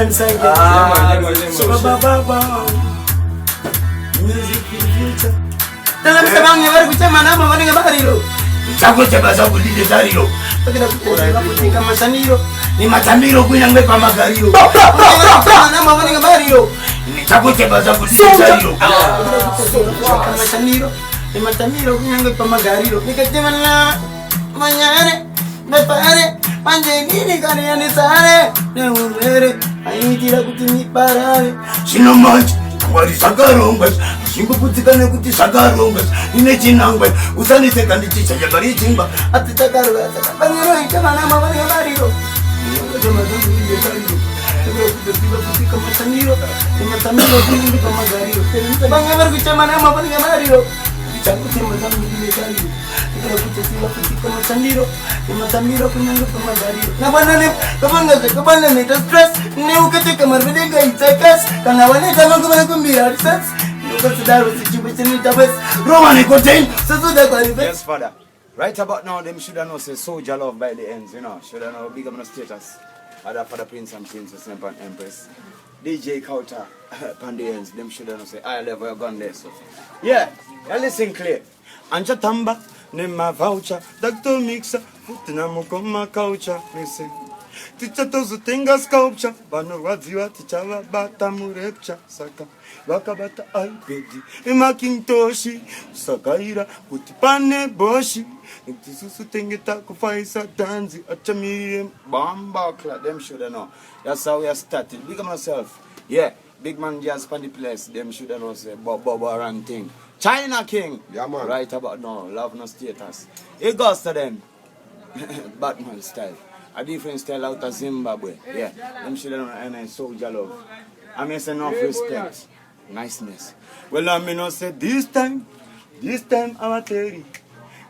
Music future. Tell me about your work, I'm running about you. Chakucheba kulile dario. Takira kutika masaniro. Ni matamiro kunyangwe kwa magario. Na mawani ngabario. Ni chakucheba kulile dario. Kutika masaniro. Ni matamiro kunyangwe kwa magario. Nikatema na manyane. Mepare. Panje nini kani anisare. Na urere. Aitira kutini parare. Sino manchi. Wari sagarongas. Shingo kutikane kuti sagarongas. Ine chinangwe. Usani sekandi chicha ya bari chimba. Ati sagarongas. Bangero ikana na mawani ngabario. Jama zangu ile dario. Tego kutika kutika masaniro. Ni matamiro kunyangwe kwa magario. Bangero kuchama na mawani ngabario. Chakuchema zangu ile dario. Kutika masaniro. Ni matamiro kunyangwe kwa magario. Na bwana ne stress. Ni ukatika marvidega itakas. Kana wane kama kuma kumbira research. Yes, Father. Right about now, them should know say Souljah love by the ends, you know. Should know big up no status. Other Father Prince and Princess and Empress. DJ Kauta pan the ends, them should know say I love your gun there. So yeah, listen clear. Anja tamba, nema voucher, Dr. Mixer, futina mukoma coucher, listen. Teacher tozu tenga sculpture, bano wadziwa teacher wa bata murepcha saka. Wakabata iPad, Macintoshi, Sakaira, Utipane Boshi, Intisusu Tengeta Kufaisa Danzi, Achamirium, Bamba Clat, them should know. That's how we are started. Big up myself. Yeah, big man just pan the place, them should know say Bobo and thing. China King, yeah, man. Right about now, love no status. It goes to them. Batman style. A different style out of Zimbabwe. Yeah, them should know and Souljah love. I mean, say enough respect. Niceness. Well, I mean, I said this time, I'm Terry.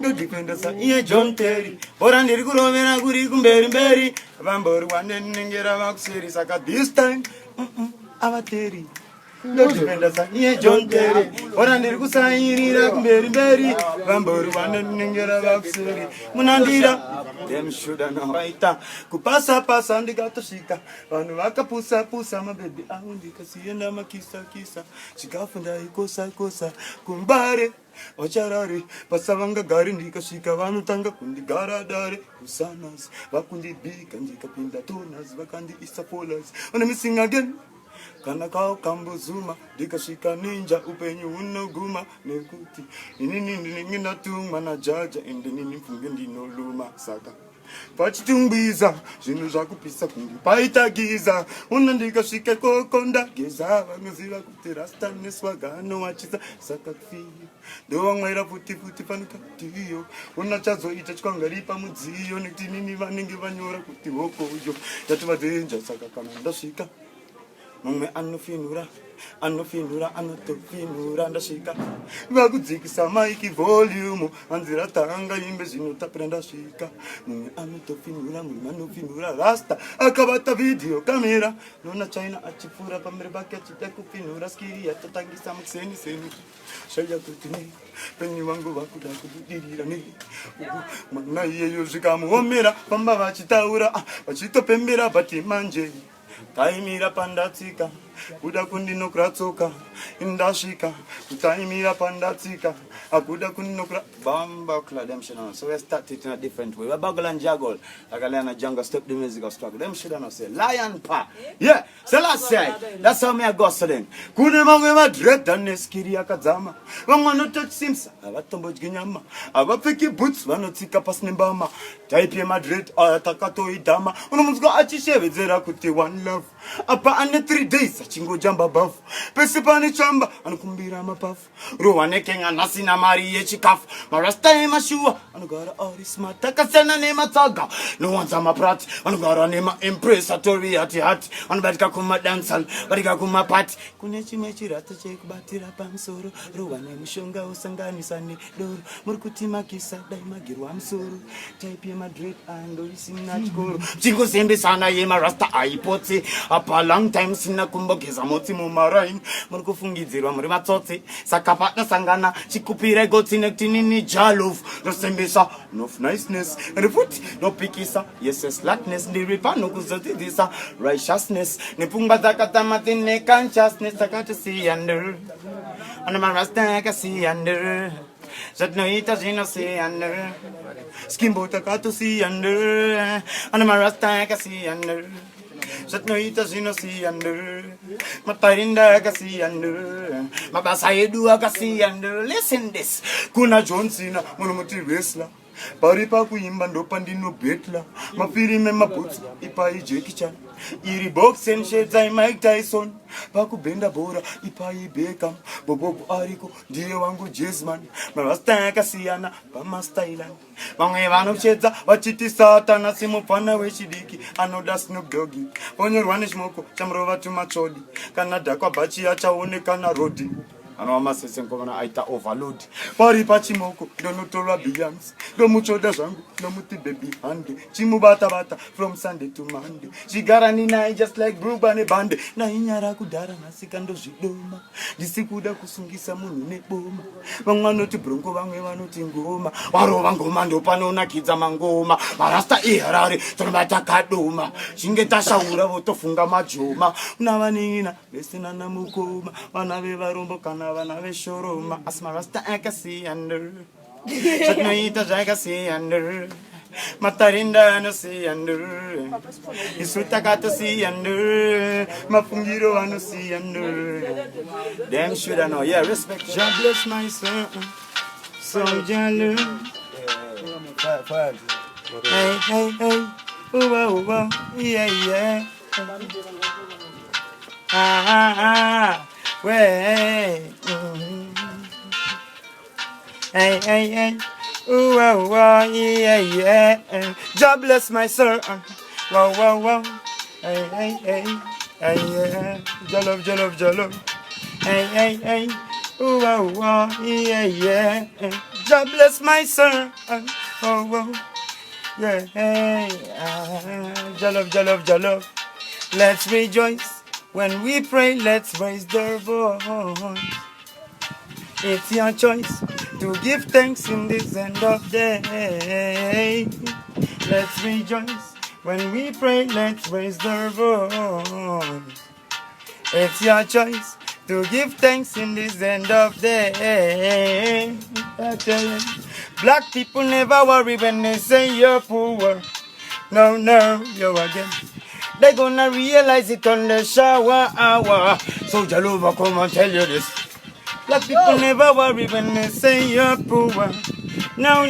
No defenders are here, John Terry. But I'm the Guru Guri Gumberi, Vambor one and get a series. I got this time, I'm Terry. No defenders are here, John Terry. But I'm the Gusai Gumberi, Vambor one and get a series. Munandira. Them shoulda know. Baita, kupasa pasa andi gato shika. Wanuwaka pusa pusa my baby. Aundi kasienda makisa kisa. Shikafunda ikosa kosa. Kumbare, ocharare. Pasavanga gari ndika shika. Wanutanga kundi gara dare. Usanas, wakundi bika ndika pinda tonas. Wakandi isapolas. Wanna me sing again. Kana kao kambo zuma. Dika shika ninja upenyu unoguma. Nekuti. Nini na tuma na jaja. Indi nini fungendi no luma saka. Pachitumbiza, zvinhu zvakupisa kunge paita giza. Unandika svika kokonda geza. Vanoziva kuti rasta neswaga anowachisa saka kufiyo. Ndovamwaira futi panokatiyo. Unachazoita chikwangari pamudziyo. Nekuti nini vanenge vanyora kuti hokoyo. Yatovadzenja saka kana ndasvika. Mumwe anofinura, anotofinura ndasvika. Vakudzikisa maiki volume, anzira tanga imbe zvinotapira ndasvika. Mumwe anofinura, rasta akabata video kamera. Nona China achipfuura pamberi pake achida kufinura skiri yatatangisa mukseni. Shaya kuti ne, penyu wangu vakuda kubudirira ne. Mwana iyeyo zvikamuomera, pamba vachitaura, vachitopembera bati manje. Taimira pandatsika, kuda kundinokratsoka, indashika, taimira pandatsika, akuda kundinokra bamba them shit on. So we start it in a different way. We baggle and juggle, like a lion and jungle step the musical struggle. Them shit on say lion pa. Yeah, so last say that's how me I go so then. Kune mangwe dread than skiri akazama. Wanna touch sims, avatombo ginyama, avapeki boots, vanotika pas nimbama. Type Madrid or takato idama. Unomuzgo achisheve zera kuti one love. Apa ane 3 days achingo jamba buff. Pesipani chamba anukumbira mapafu. Ruwane kenga nasina mari yechikafu. Marasta ema shua anugara arisma takasena nema taga. No one's a prat anugara nema impress atori ati hat. Anubadika kuma dancehall badika kuma party. Kunechi mechirata cheku batira pamsoro. Ruwane mshonga usangani sani doro. Murkuti makisa daima girwa msoro. Type Madrid and Orisina chikoro. Chingo sembe sana yema rasta aipoti. Apa long time sina kumba geza moti mumarain muri kufungidzirwa muri matsotsi saka patasangana chikupira gotsi netinini jalove nosembesa no niceness refuti no pikisa yes slackness ndiri pano kuzodzidzisa righteousness nepfungwa dzakatamati neconsciousness takatosiyana ana marasta akasiyana zvatinoita zvinosiyana skimbo takatosiyana ana marasta akasiyana zvatinoita zvinosiyana matarinda akasiyana mabasa edu akasiyana. Listen this, kuna John Cena munomuti wrestler pari pakuimba ndopandinobetla mafirime mabhutsu ipai Jackie Chan iri box and shades ai Mike Tyson pakubhenda bhora ipai Beckham bobobo ariko ndiye wangu Jazzman marasta akasiyana pamastailan vamwe vanochedza vachiti satana simupana wechidiki anoda Snoop Doggy ponyorwa nechimoko chamurova tumachodi kana dhakwa bhachi achaonekana rodi anova masesenkovana aita overload pari pachimoko ndonotorwa Beyonce ndomuchoda zvangu ndomuti baby hande chimubata-bata from Sunday to Monday zvigarani naye just like Bruba nebande nainyara kudhara nasika ndozvidoma ndisi kuda kusungisa munhu neboma vamwe vanoti bronco vamwe vanoti ngoma warova ngoma ndopanonakidza mangoma marasta iharare tonobata kadoma chinge tashaura votofunga majoma unavaningina vesina namukoma vana vevarombo kana vana veshoroma asi marasta akasiyana zvatinoita zvakasiyana matarinda anosiyana isu takatosiyana mafungiro anosiyana. Damn should I know, yeah, respect. God bless my son, Souljah. Hey, hey, hey, ooh, yeah, yeah. Way. Hey, hey, hey. Ooh, yeah, yeah. God bless my son. Wow. Hey, hey, hey. Hey, yeah. Jalove, jalove, jalove. Hey, hey. Ooh, yeah, yeah. God bless my son. Oh. Yeah, hey. Jalove, jalove, jalove. Let's rejoice. When we pray, let's raise the voice. It's your choice to give thanks in this end of day. Let's rejoice. When we pray, let's raise the voice. It's your choice to give thanks in this end of day. Black people never worry when they say you're poor. No, you're again. They're gonna realize it on the shower hour. Souljah Lover, come and tell you this. Black people never worry when they say you're poor. No,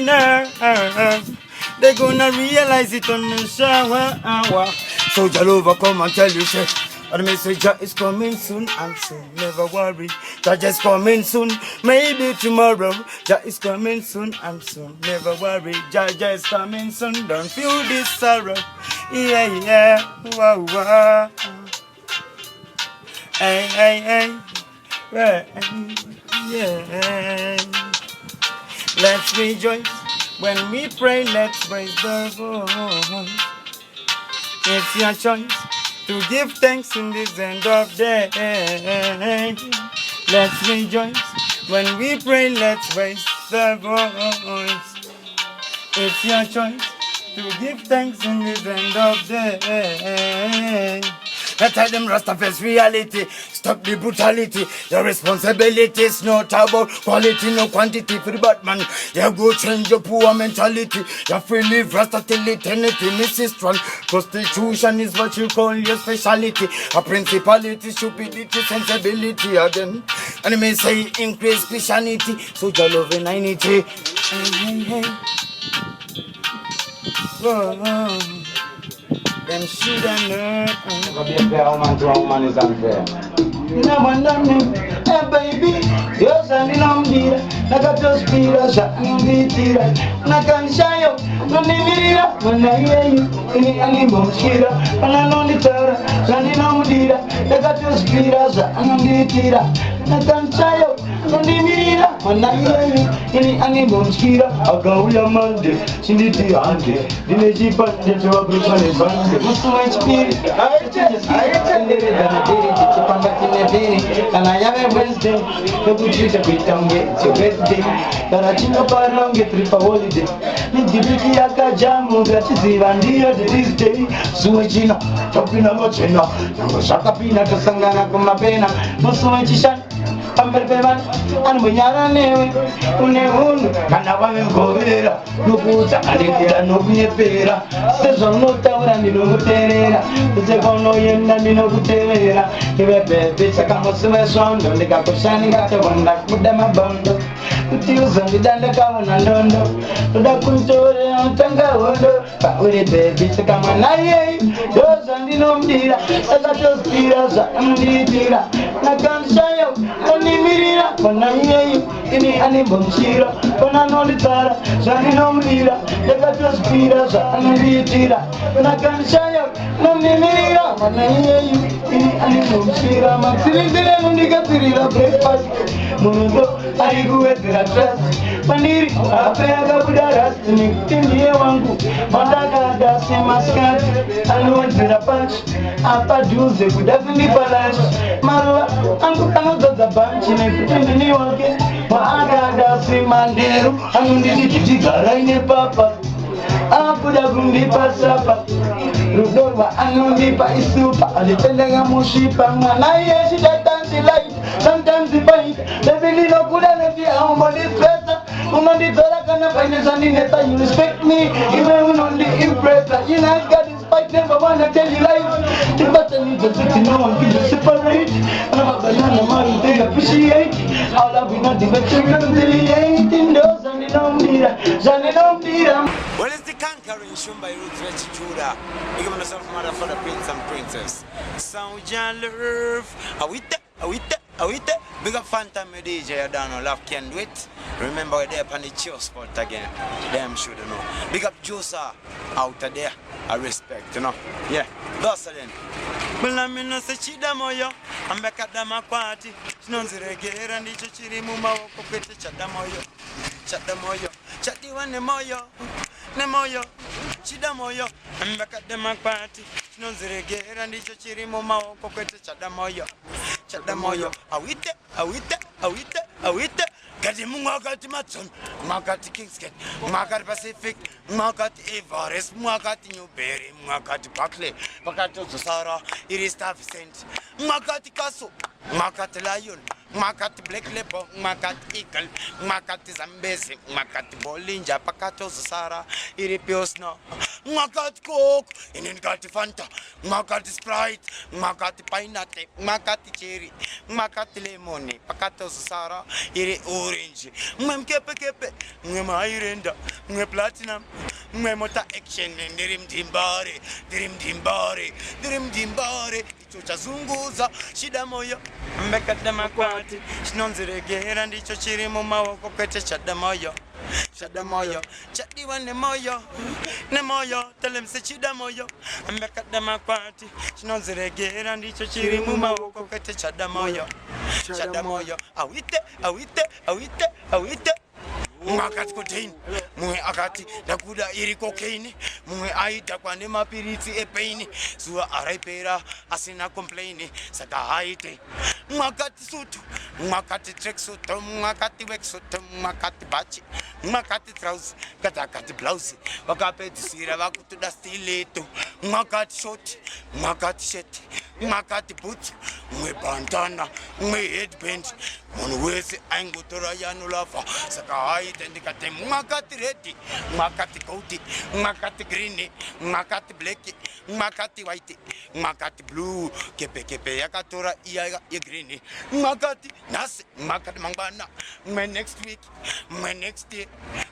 they're gonna realize it on the shower hour. Souljah Lover, come and tell you this. And me say Jah is coming soon and soon. Never worry, Jah is coming soon. Maybe tomorrow. Jah is coming soon and soon. Never worry, Jah is coming soon. Don't feel this sorrow. Yeah. Wow. Hey. Yeah. Let's rejoice. When we pray, let's raise the voice. It's your choice to give thanks in this end of day. Let's rejoice. When we pray, let's raise the voice. It's your choice to give thanks in this end of day. I tell them Rastafari's reality. Stop the brutality. Your responsibility is not about quality, no quantity for the Batman. You go change your poor mentality. You free live Rasta till eternity. Mrs. Strong. Constitution is what you call your speciality. A principality, stupidity, sensibility again. And you may say increase Christianity. Souljah Love 90. Hey. Whoa. Them shouldn't know. Never be a fair woman to a woman is unfair. No one done me, hey baby. You're standing on me. Nakatospeeda, shakunditira. Nakanshayo, nonimirira. When I hear you, any animoshira. Pananonitara, standing on me. Nakatospeeda, shakunditira. Nakanshayo, nonimirira. manayeni ini animumskira agauya mande sinditi ande dinejipande tewabruchane bande musuwechipiri ayetendere danadiri tichipanga tinediri kana yave Wednesday nekuchiita kuitange birthday kana chinoparange tiri paholiday midhibiki yakajamu ngachiziva ndiyo Tuesday suwe china topina mochena nango zvakapina tosangana kumapena musuwe chishana pamberi pevanhu anombonyara newe une unhu kana vave govera nokuta arekera nokunyepera sezvaunotaura ndinokuteerera sekwaunoenda ndinokutevera ive bhebhe chakamusiwe svondo ndikakushaningatevonda kubuda mabhondo kuti uzondida ndakaona ndondo toda kuntorera utanga hondo pauri bhebhe sekamwana yeyu ndozvandinomudira sakatozvira zvaanondiitira nakandishayo onimirira mwana iyeyu ini animbomuchira kona anonditsara zvandinomudira ndakatozvira zvaanondiitira nakandishayo nonimirira mwana iyeyu ini animbomuchira matsirinzire anondikatsirira breakfast murundo ari kuwedzera trust pandiri ape akabuda rasti nekuti ndiye wangu mandakada semaskati anowedzera panchi apadhuze kuda kundipa lunch maruva angu anodzodza bhanchi nekuti ndini wake maakada semanderu anonditi tigarai nepapa akuda kundipa sapa rudo rwaanondipa isupa anditendenga musvipa mwana yeshi tatanzilait sometimes ipaita bebindinokuda nekuti aumbondistresa unondidzora kana paine zvandinetsa you respect me iwe unondiimpressa you know God is fight number one I tell you life the button needs a city no one can just separate and I'm a banana man they appreciate all of we not the reconciliate in those and they don't need Well, it's the conquering shown by Roots Rich Judah. You give yourself mother for the prince and princess. Souljah love. Awite. Big up Phantom DJ, you don't know, love can do it. Remember we're there upon the chill spot again. Damn sure you know. Big up Josa out there. I respect, you know. Yeah. That's it then. Bulamino se chida moyo. I'm back at the makwati. Snonziregera ndicho chiri mumawoko kwete chada moyo. Chati wane moyo. Nemoyo, chida moyo, mbaka dema kwati, snonziregera ndicho chiri mumawoko kwete chada moyo, awite, gadi mwakati Matson, mwakati Kingsgate, mwakati Pacific, mwakati Everest, mwakati Newberry, mwakati Barclay, mwakati Ozosara, Irista Vicent, mwakati Kaso, mwakati Lion, mwakati Black Leopard, mwakati Eagle, mwakati Zambezi, mwakati Bolinja, pakati Ozosara, Iripiosno, mwakati Coke, inikati Fanta, mwakati Sprite, mwakati Pineapple, mwakati Cherry, mwakati Lemon, pakati Ozosara, iri Orange, mkepe, mairenda, platinum, mota action, ndirim dimbare, icho zunguza, shida moyo, mbekata makwati, shinonziregera ndicho chiri mumawoko kwete chada moyo, chadi wane moyo, tell him say chida moyo, mbekata makwati, shinonziregera ndicho chiri mumawoko kwete chada moyo, awite. Mwakati cocaine, mwe akati dakuda iri cocaine, mwe aita kwa ne mapiritsi epaini, suwa araipera asina complaini, saka haite. Mwakati sutu, mwakati tracksuit, mwakati worksuit, mwakati bachi, mwakati trousers, katakati blouse, wakapeti sira wakutuda stiletto, mwakati short, mwakati shirt, mwakati boots, mwe bandana, mwe headband, mwe wese aingutora yanulafa, saka haite ndikate mwakati red, mwakati gold, mwakati green, mwakati black, mwakati white, mwakati blue, kepe yakatora iya green, mwakati nasi, mwakati mangwana, mwe next week, mwe next day,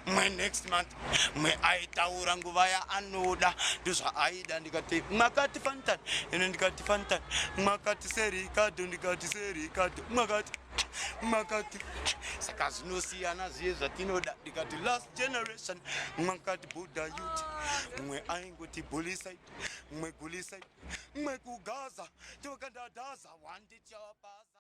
mwe next month, mwe aita nguva ya anoda, dusa aida ndikate mwakati fantan, ndikate fantan, mwakati serikado, ndikate serikado, mwakati sakazinosiyana ziye zvatinoda ndikati last generation mwakati Buddha youth mwe aingoti buliside mwe guliside mwe kugaza tokandadaza wandityapaza